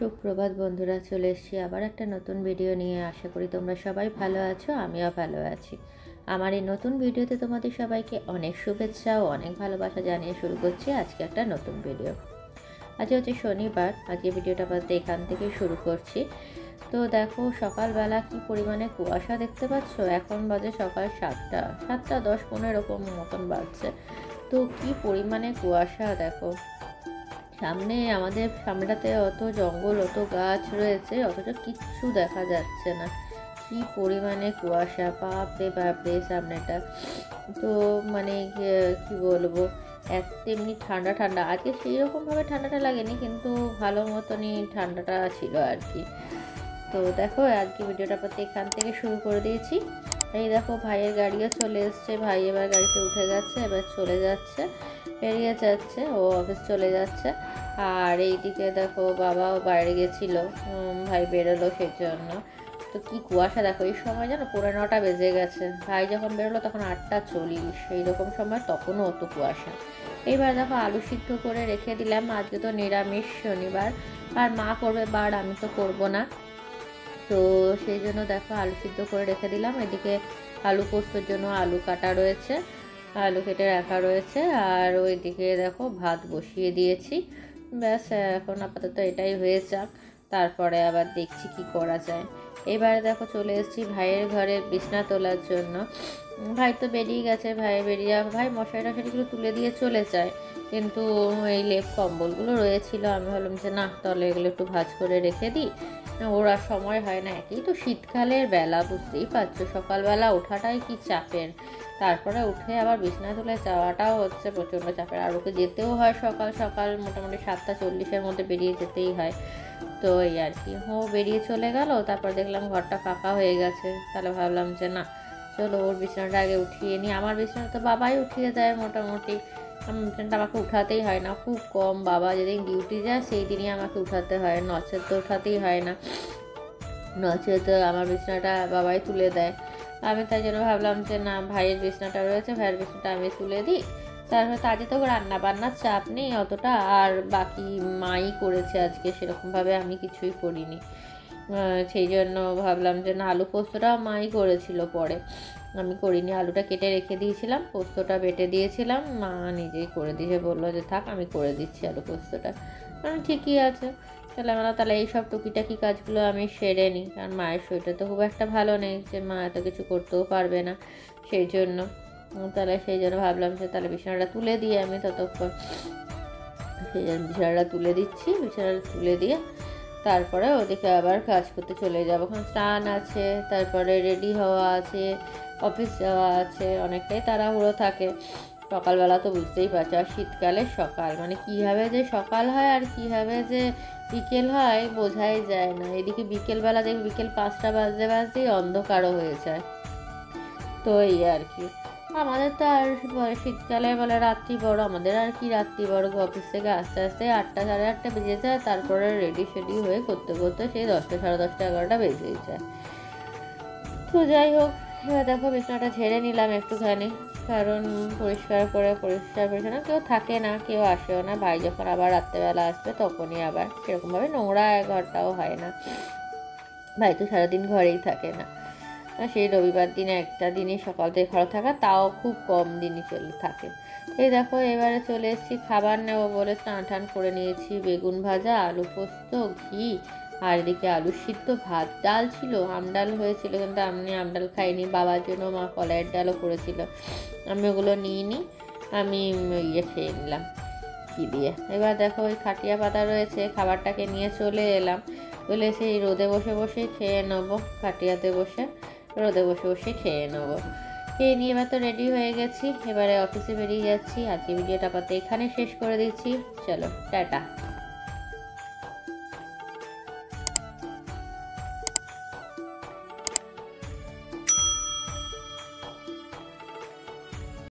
সুপ্রভাত বন্ধুরা, চলে এসেছি আবার একটা নতুন ভিডিও নিয়ে। আশা করি তোমরা সবাই ভালো আছো, আমিও ভালো আছি। আমার এই নতুন ভিডিওতে তোমাদের সবাইকে অনেক শুভেচ্ছা ও অনেক ভালোবাসা জানিয়ে শুরু করছি আজকে একটা নতুন ভিডিও। আজকে হচ্ছে শনিবার। আজকে ভিডিওটা বলতে এখান থেকে শুরু করছি। তো দেখো সকালবেলা কি পরিমাণে কুয়াশা দেখতে পাচ্ছ। এখন বাজে সকাল 7:10-15 এরকম মতন বাজছে। তো কি পরিমাণে কুয়াশা দেখো। আমাদের সামনেটাতে অত জঙ্গল, অত গাছ রয়েছে, অথচ কিচ্ছু দেখা যাচ্ছে না। কি পরিমাণে কুয়াশা, বাপরে বাপরে সামনেটা। তো মানে কি বলবো, তেমনি ঠান্ডা ঠান্ডা। আজকে সেই রকমভাবে ঠান্ডাটা লাগেনি, কিন্তু ভালো মতনই ঠান্ডাটা ছিল আর কি। তো দেখো আজকে ভিডিওটা এখান থেকে শুরু করে দিয়েছি। এই দেখো ভাইয়ের গাড়িও চলে এসছে। ভাই এবার গাড়িতে উঠে গেছে, এবার চলে যাচ্ছে, বেরিয়ে যাচ্ছে, ও অফিস চলে যাচ্ছে। আর এইদিকে দেখো বাবাও বাইরে গেছিল, ভাই বেরোলো সেই জন্য। তো কি কুয়াশা দেখো, এই সময় যেন 9:30 বেজে গেছে। ভাই যখন বেরোলো তখন 8:40, সেই রকম সময় তখনও অত কুয়াশা। এইবার দেখো আলু সিদ্ধ করে রেখে দিলাম। আজকে তো নিরামিষ শনিবার, আর মা করবে বার, আমি তো করবো না। তো সেই জন্য দেখো আলু সিদ্ধ করে রেখে দিলাম। এদিকে আলু পোস্তর জন্য আলু কাটা রয়েছে, আলু কেটে রাখা রয়েছে। আর ওইদিকে দেখো ভাত বসিয়ে দিয়েছি। ব্যাস, এখন আপাতত এটাই হয়ে যাক, তারপরে আবার দেখছি কি করা যায়। এবারে দেখো চলে এসেছি ভাইয়ের ঘরে বিছনা তোলার জন্য। ভাই তো বেরিয়ে গেছে। ভাই মশারি টশারিগুলো তুলে দিয়ে চলে যায়, কিন্তু এই লেপ কম্বলগুলো রয়েছিল। আমি ভাবলাম যে না, তাহলে এগুলো একটু ভাঁজ করে রেখে দিই। ওর আর সময় হয় না, একেই তো শীতকালের বেলা, বুঝতেই পারছো সকালবেলা ওঠাটাই কি চাপের। তারপরে উঠে আবার বিছনা তুলে যাওয়াটাও হচ্ছে প্রচণ্ড চাপের। আর ওকে যেতেও হয় সকাল সকাল, মোটামুটি 7:40-এর মধ্যে বেরিয়ে যেতেই হয়। তো এই আর কি, ও বেরিয়ে চলে গেল। তারপর দেখলাম ঘরটা ফাঁকা হয়ে গেছে। তাহলে ভাবলাম যে না, চলো ওর বিছানাটা আগে উঠিয়ে নিই। আমার বিছানা তো বাবাই উঠিয়ে দেয় মোটামুটি, বিছানাটা আমাকে উঠাতেই হয় না, খুব কম। বাবা যেদিন ডিউটি যায় সেই দিনই আমাকে উঠাতে হয়, নচেত তো উঠাতেই হয় না। নচেত আমার বিছানাটা বাবাই তুলে দেয়। আমি তাই জন্য ভাবলাম যে না, ভাইয়ের বিছানাটা রয়েছে, ভাইয়ের বিছানাটা আমি তুলে দিই। তারপর আজকে তো রান্না বান্নার চাপ নেই অতটা, আর বাকি মাই করেছে আজকে, সেরকমভাবে আমি কিছুই করিনি। সেই জন্য ভাবলাম যে না, আলু পোস্তটাও মাই করেছিল, পরে আমি করিনি। আলুটা কেটে রেখে দিয়েছিলাম, পোস্তটা বেটে দিয়েছিলাম, মা নিজেই করে দিয়েছে, বললো যে থাক আমি করে দিচ্ছি আলু পোস্তটা। ঠিকই আছে। তাহলে এইসব টুকিটাকি কাজগুলো আমি সেরে নিই, কারণ মায়ের শরীরটা তো খুব একটা ভালো নেই যে মা এত কিছু করতেও পারবে না। সেই জন্য ভাবলাম যে তাহলে বিছানাটা তুলে দিয়ে আমি ততক্ষণ, সেই জন্য বিছানাটা তুলে দিচ্ছি। বিছানাটা তুলে দিয়ে তারপরে ওদিকে আবার কাজ করতে চলে যাবো। এখন স্নান আছে, তারপরে রেডি হওয়া আছে, অফিস যাওয়া আছে, অনেকটাই তাড়াহুড়ো থাকে সকালবেলা। তো বুঝতেই পারছো, আর শীতকালে সকাল মানে কীভাবে যে সকাল হয় আর কীভাবে যে বিকেল হয় বোঝাই যায় না। এদিকে বিকেলবেলা দেখি বিকেল 5টা বাজতে বাজতেই অন্ধকারও হয়ে যায়। তো এই আর কি, আমাদের তো আর শীতকালে বলে রাত্রি বড়, আমাদের আর কি রাত্রি বড়। অফিস থেকে আস্তে আস্তে 8টা, 8:30 বেজে যায়। তারপরে রেডি শেডি হয়ে করতে করতে সেই 10টা, 10:30, 11টা বেজেই যায়। তো যাই হোক, এবার দেখো বিছানাটা ঝেড়ে নিলাম একটুখানি, কারণ পরিষ্কার পরিচ্ছন্ন কেউ থাকে না, কেউ আসেও না। ভাই যখন আবার রাত্রেবেলা আসবে তখনই আবার সেরকমভাবে নোংরা ঘরটাও হয় না। ভাই তো সারাদিন ঘরেই থাকে না, সেই রবিবার দিনে একটা দিনই সকাল থেকে ঘরে থাকা, তাও খুব কম দিনই চলে থাকে। এই দেখো এবারে চলে এসেছি খাবার নেবো বলে, স্নান টান করে নিয়েছি। বেগুন ভাজা, আলু পোস্ত, ঘি, আর এদিকে আলু সিদ্ধ, ভাত, ডাল ছিল, আমডাল হয়েছিল, কিন্তু আমি আমডাল খাইনি। বাবার জন্য মা কলাইয়ের ডালও করেছিল, আমি ওগুলো নিইনি। আমি খেয়ে নিলাম ঘি দিয়ে। এবার দেখো ওই খাটিয়া পাতা রয়েছে, খাবারটাকে নিয়ে চলে এলাম। চলে এসে এই রোদে বসে বসেই খেয়ে নেবো, খাটিয়াতে বসে রোদে বসে বসে খেয়ে নেবো। খেয়ে নিয়ে এবার তো রেডি হয়ে গেছি, এবারে অফিসে বেরিয়ে যাচ্ছি। আজকে ভিডিওটা এখানে শেষ করে দিচ্ছি। চলো টাটা।